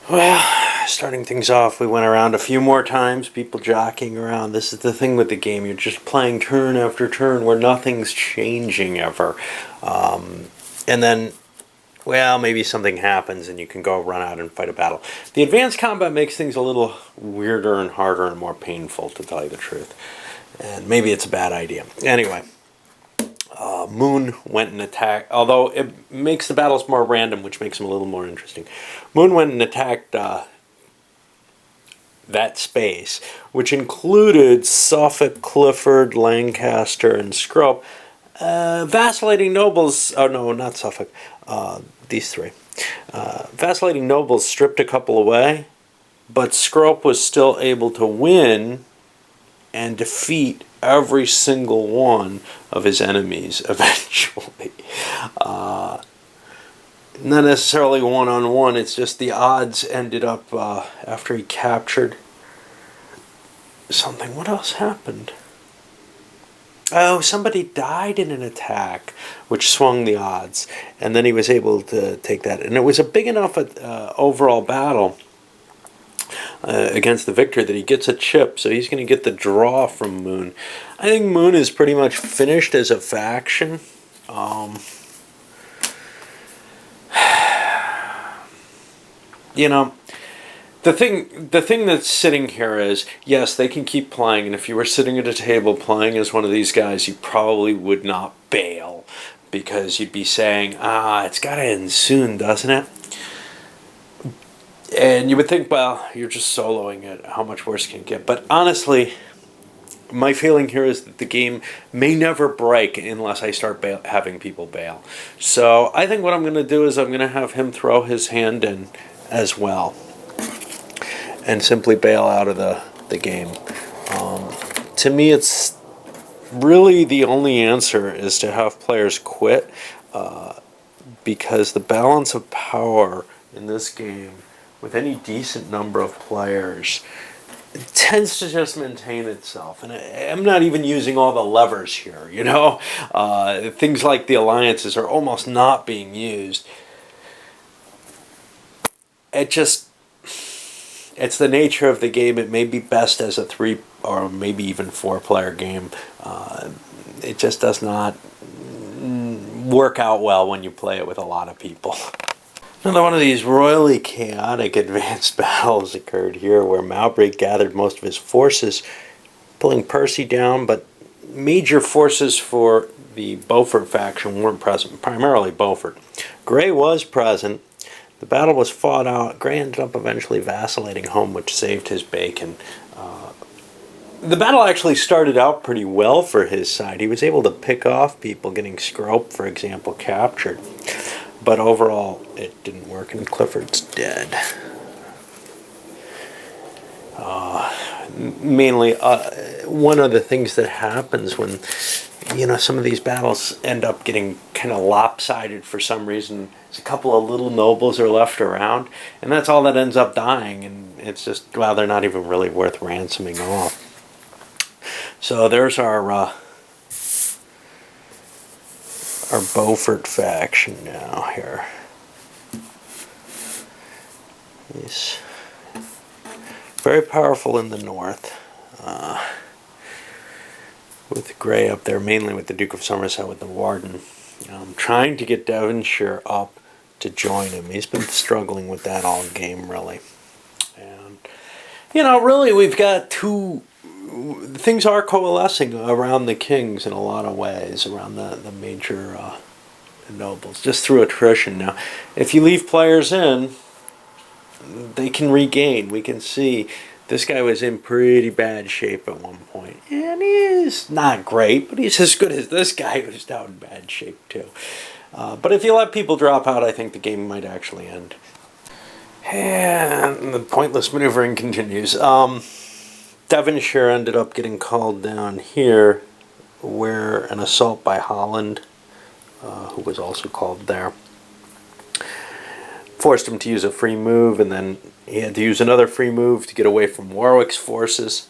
Well, starting things off, we went around a few more times, people jockeying around. This is the thing with the game. You're just playing turn after turn where nothing's changing ever. And then, well, maybe something happens and you can go run out and fight a battle. The advanced combat makes things a little weirder and harder and more painful, to tell you the truth. And maybe it's a bad idea. Anyway, Moon went and attacked, although it makes the battles more random, which makes them a little more interesting. Moon went and attacked that space, which included Suffolk, Clifford, Lancaster, and Scrope. Vacillating nobles, oh no, not Suffolk, these three. Vacillating nobles stripped a couple away, but Scrope was still able to win and defeat every single one of his enemies eventually. Not necessarily one-on-one, it's just the odds ended up after he captured something. What else happened? Oh, somebody died in an attack, which swung the odds, and then he was able to take that. And it was a big enough overall battle against the victor that he gets a chip, so he's going to get the draw from Moon. I think Moon is pretty much finished as a faction. You know, the thing that's sitting here is, yes, they can keep playing, and if you were sitting at a table playing as one of these guys, you probably would not bail, because you'd be saying, it's got to end soon, doesn't it? And you would think, well, you're just soloing it, how much worse can it get? But honestly, my feeling here is that the game may never break unless I start having people bail. So I think what I'm going to do is I'm going to have him throw his hand in as well and simply bail out of the game. To me, it's really the only answer is to have players quit, because the balance of power in this game with any decent number of players, it tends to just maintain itself. And I'm not even using all the levers here, you know? Things like the alliances are almost not being used. It's the nature of the game. It may be best as a 3 or maybe even 4-player game. It just does not work out well when you play it with a lot of people. Another one of these royally chaotic advanced battles occurred here, where Mowbray gathered most of his forces, pulling Percy down, but major forces for the Beaufort faction weren't present, primarily Beaufort. Grey was present. The battle was fought out. Grey ended up eventually vacillating home, which saved his bacon. The battle actually started out pretty well for his side. He was able to pick off people, getting Scrope, for example, captured. But overall, it didn't work, and Clifford's dead. Mainly, one of the things that happens when, some of these battles end up getting kind of lopsided for some reason is a couple of little nobles are left around, and that's all that ends up dying, and it's just, well, they're not even really worth ransoming off. So there's our Beaufort faction now here. He's very powerful in the north, with Grey up there, mainly with the Duke of Somerset, with the Warden. Trying to get Devonshire up to join him. He's been struggling with that all game, really. And, really we've got things are coalescing around the kings in a lot of ways, around the major nobles, just through attrition. Now, if you leave players in, they can regain. We can see this guy was in pretty bad shape at one point, and he is not great, but he's as good as this guy who's now in bad shape too. But if you let people drop out, I think the game might actually end. And the pointless maneuvering continues. Devonshire ended up getting called down here, where an assault by Holland, who was also called there, forced him to use a free move, and then he had to use another free move to get away from Warwick's forces.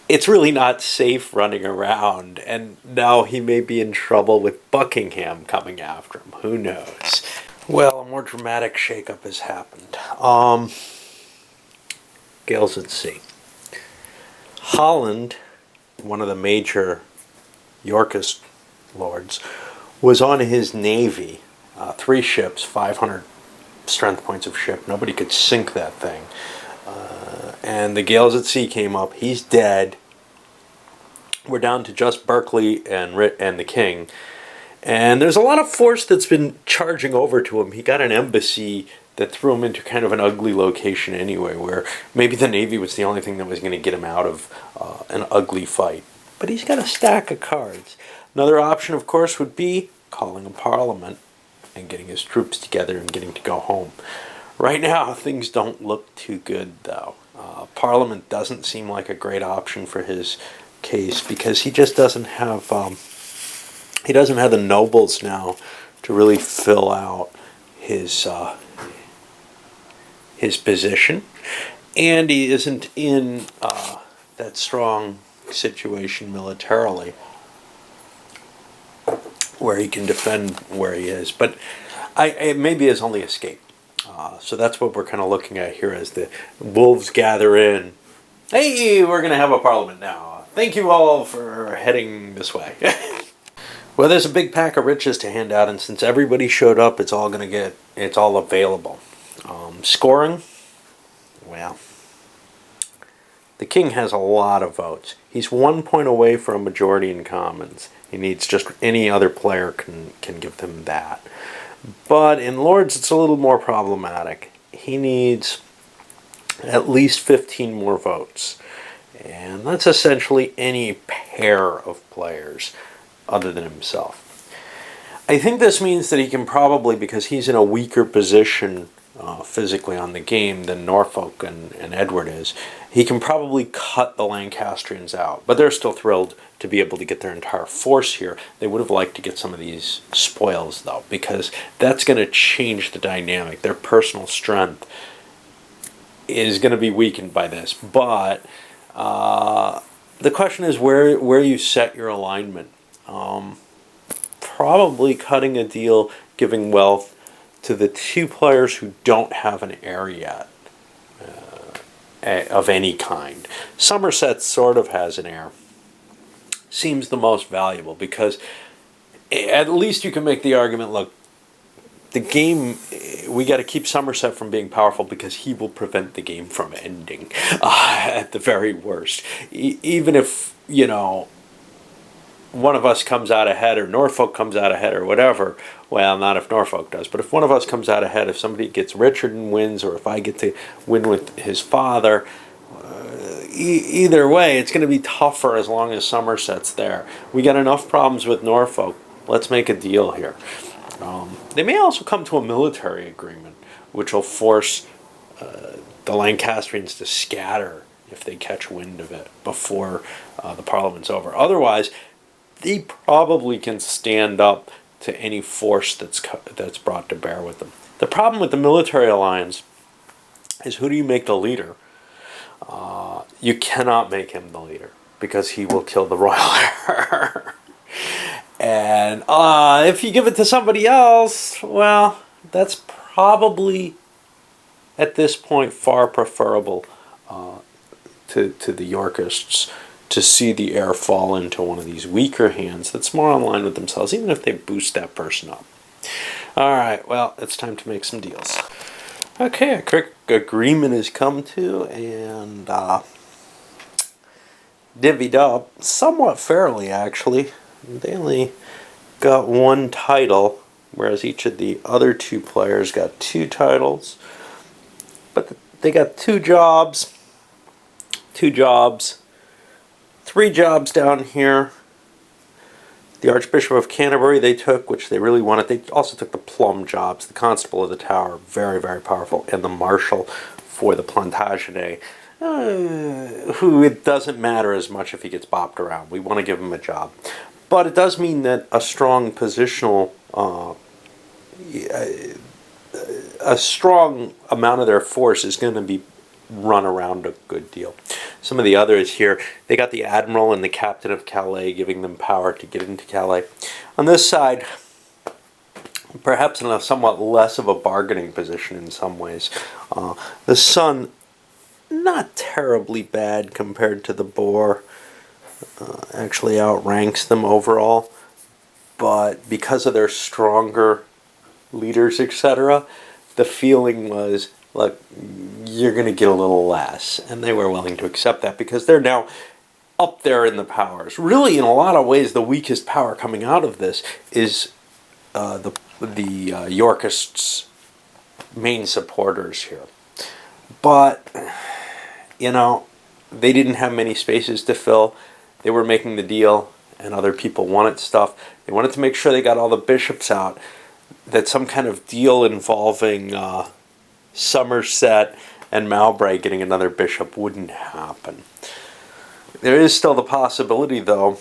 It's really not safe running around, and now he may be in trouble with Buckingham coming after him. Who knows? Well, a more dramatic shakeup has happened. Gales at sea. Holland, one of the major Yorkist lords, was on his navy, 3 ships, 500 strength points of ship. Nobody could sink that thing. And the Gales at Sea came up. He's dead. We're down to just Berkeley and the King. And there's a lot of force that's been charging over to him. He got an embassy that threw him into kind of an ugly location anyway, where maybe the Navy was the only thing that was going to get him out of an ugly fight. But he's got a stack of cards. Another option, of course, would be calling a parliament and getting his troops together and getting to go home. Right now, things don't look too good, though. Parliament doesn't seem like a great option for his case because he just doesn't have the nobles now to really fill out his position, and he isn't in that strong situation militarily where he can defend where he is. But it maybe his only escape. So that's what we're kind of looking at here as the wolves gather in. Hey, we're going to have a parliament now. Thank you all for heading this way. Well, there's a big pack of riches to hand out, and since everybody showed up, it's all available. Scoring, well, the king has a lot of votes. He's 1 point away from a majority in Commons. He needs just any other player can give them that. But in Lords, it's a little more problematic. He needs at least 15 more votes. And that's essentially any pair of players other than himself. I think this means that he can probably, because he's in a weaker position physically on the game than Norfolk and Edward is, he can probably cut the Lancastrians out. But they're still thrilled to be able to get their entire force here. They would have liked to get some of these spoils, though, because that's going to change the dynamic. Their personal strength is going to be weakened by this. But the question is where you set your alignment. Probably cutting a deal, giving wealth to the 2 players who don't have an heir yet of any kind. Somerset sort of has an heir. Seems the most valuable because at least you can make the argument, look, the game, we got to keep Somerset from being powerful because he will prevent the game from ending at the very worst. Even if, one of us comes out ahead or Norfolk comes out ahead or whatever, well, not if Norfolk does, but if one of us comes out ahead, if somebody gets Richard and wins, or if I get to win with his father, either way, it's going to be tougher as long as Somerset's there. We got enough problems with Norfolk. Let's make a deal here. They may also come to a military agreement, which will force the Lancastrians to scatter if they catch wind of it before the Parliament's over. Otherwise, they probably can stand up to any force that's brought to bear with them. The problem with the military alliance is, who do you make the leader? You cannot make him the leader because he will kill the royal heir. And if you give it to somebody else, well, that's probably at this point far preferable to the Yorkists to see the heir fall into one of these weaker hands that's more in line with themselves, even if they boost that person up. All right, well, it's time to make some deals. Okay, a quick agreement has come to, and divvied up somewhat fairly, actually. They only got 1 title, whereas each of the other 2 players got 2 titles. But they got 2 jobs, 3 jobs down here. The Archbishop of Canterbury they took, which they really wanted. They also took the plum jobs, the Constable of the Tower, very, very powerful, and the Marshal for the Plantagenet, who it doesn't matter as much if he gets bopped around. We want to give him a job. But it does mean that a strong positional, a strong amount of their force is going to be run around a good deal. Some of the others here, they got the Admiral and the Captain of Calais, giving them power to get into Calais. On this side, perhaps in a somewhat less of a bargaining position in some ways. The Sun, not terribly bad compared to the Boar, actually outranks them overall, but because of their stronger leaders, etc., the feeling was, look, you're going to get a little less. And they were willing to accept that because they're now up there in the powers. Really, in a lot of ways, the weakest power coming out of this is the Yorkists' main supporters here. But, they didn't have many spaces to fill. They were making the deal, and other people wanted stuff. They wanted to make sure they got all the bishops out, that some kind of deal involving Somerset and Mowbray getting another bishop wouldn't happen. There is still the possibility, though,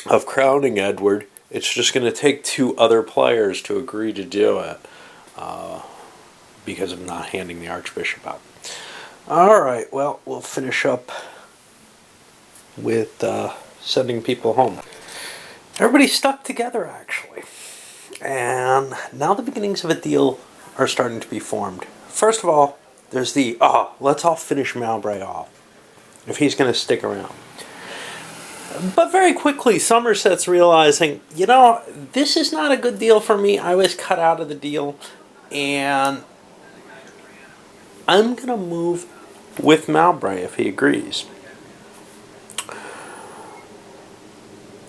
of crowning Edward. It's just going to take 2 other players to agree to do it because of not handing the Archbishop out. All right, well, we'll finish up with sending people home. Everybody's stuck together, actually. And now the beginnings of a deal are starting to be formed. First of all, there's the, let's all finish Mowbray off, if he's going to stick around. But very quickly, Somerset's realizing, this is not a good deal for me. I was cut out of the deal, and I'm going to move with Mowbray if he agrees,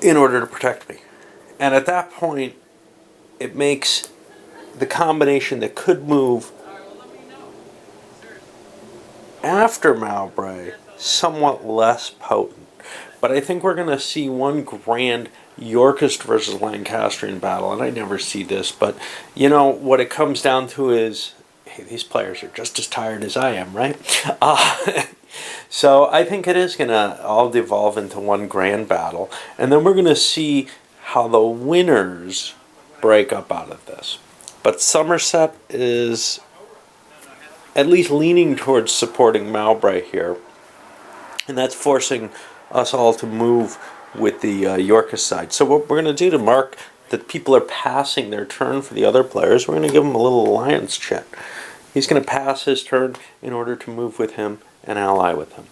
in order to protect me. And at that point, it makes the combination that could move after Mowbray somewhat less potent. But I think we're going to see one grand Yorkist versus Lancastrian battle, and I never see this, but what it comes down to is, hey, these players are just as tired as I am, right? So I think it is going to all devolve into one grand battle, and then we're going to see how the winners break up out of this. But Somerset is at least leaning towards supporting Mowbray here, and that's forcing us all to move with the Yorkist side. So what we're going to do to mark that people are passing their turn for the other players, we're going to give him a little alliance check. He's going to pass his turn in order to move with him and ally with him.